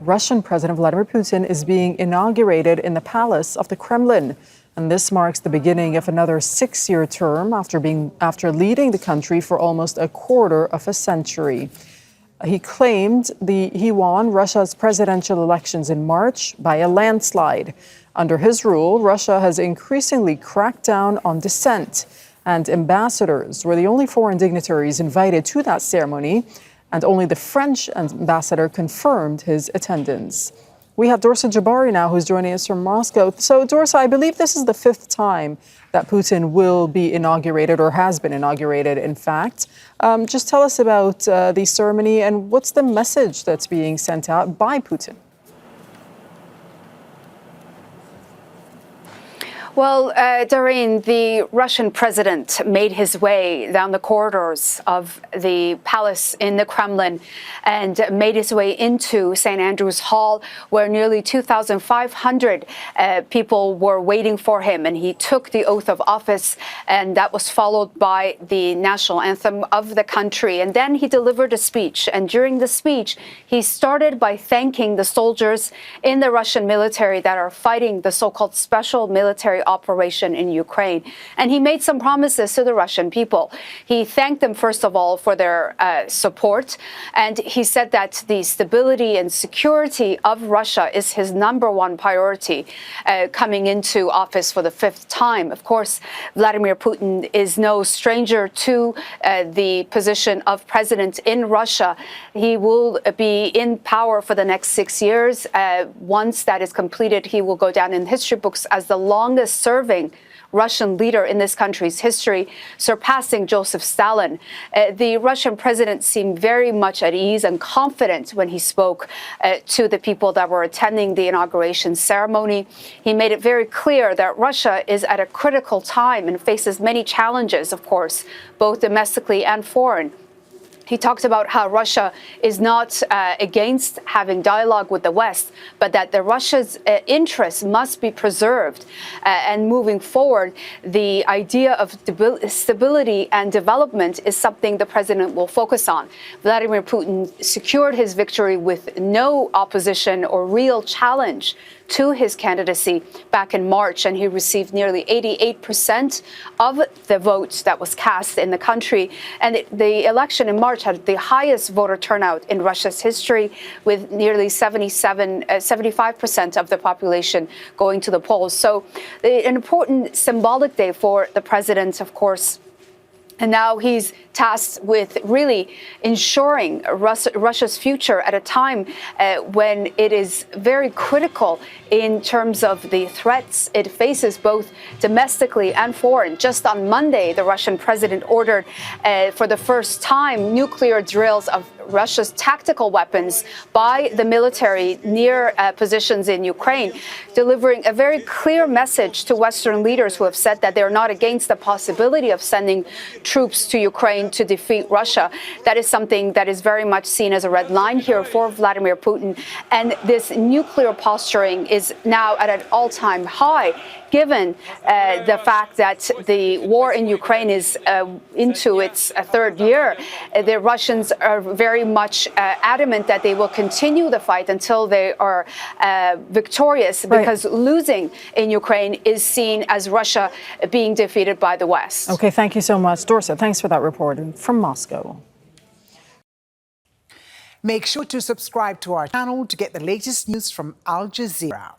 Russian President Vladimir Putin is being inaugurated in the palace of the Kremlin. And this marks the beginning of another 6-year term after leading the country for almost a quarter of a century. He claimed he won Russia's presidential elections in March by a landslide. Under his rule, Russia has increasingly cracked down on dissent, and ambassadors were the only foreign dignitaries invited to that ceremony, and only the French ambassador confirmed his attendance. We have Dorsa Jabbari now, who's joining us from Moscow. So, Dorsa, I believe this is the 5th time that Putin will be inaugurated, or has been inaugurated, in fact. Just tell us about the ceremony and what's the message that's being sent out by Putin? Well, Doreen, the Russian president made his way down the corridors of the palace in the Kremlin and made his way into St. Andrew's Hall, where nearly 2,500 people were waiting for him. And he took the oath of office, and that was followed by the national anthem of the country. And then he delivered a speech. And during the speech, he started by thanking the soldiers in the Russian military that are fighting the so-called special military operation in Ukraine. And he made some promises to the Russian people. He thanked them, first of all, for their support. And he said that the stability and security of Russia is his #1 priority coming into office for the 5th time. Of course, Vladimir Putin is no stranger to the position of president in Russia. He will be in power for the next 6 years. Once that is completed, he will go down in history books as the longest-serving Russian leader in this country's history, surpassing Joseph Stalin. The Russian president seemed very much at ease and confident when he spoke to the people that were attending the inauguration ceremony. He made it very clear that Russia is at a critical time and faces many challenges, of course, both domestically and foreign. He talked about how Russia is not against having dialogue with the West, but that Russia's interests must be preserved. And moving forward, the idea of stability and development is something the president will focus on. Vladimir Putin secured his victory with no opposition or real challenge to his candidacy back in March, and he received nearly 88% of the votes that was cast in the country. And the election in March had the highest voter turnout in Russia's history, with nearly 75% of the population going to the polls. So an important symbolic day for the president, of course. And now he's tasked with really ensuring Russia's future at a time when it is very critical in terms of the threats it faces, both domestically and foreign. Just on Monday, the Russian president ordered for the first time nuclear drills of Russia's tactical weapons by the military near positions in Ukraine, delivering a very clear message to Western leaders who have said that they're not against the possibility of sending troops to Ukraine to defeat Russia. That is something that is very much seen as a red line here for Vladimir Putin. And this nuclear posturing is now at an all-time high, given the fact that the war in Ukraine is into its 3rd year. The Russians are very much adamant that they will continue the fight until they are victorious, because losing in Ukraine is seen as Russia being defeated by the West. Okay, thank you so much, Dorsa. Thanks for that report from Moscow. Make sure to subscribe to our channel to get the latest news from Al Jazeera.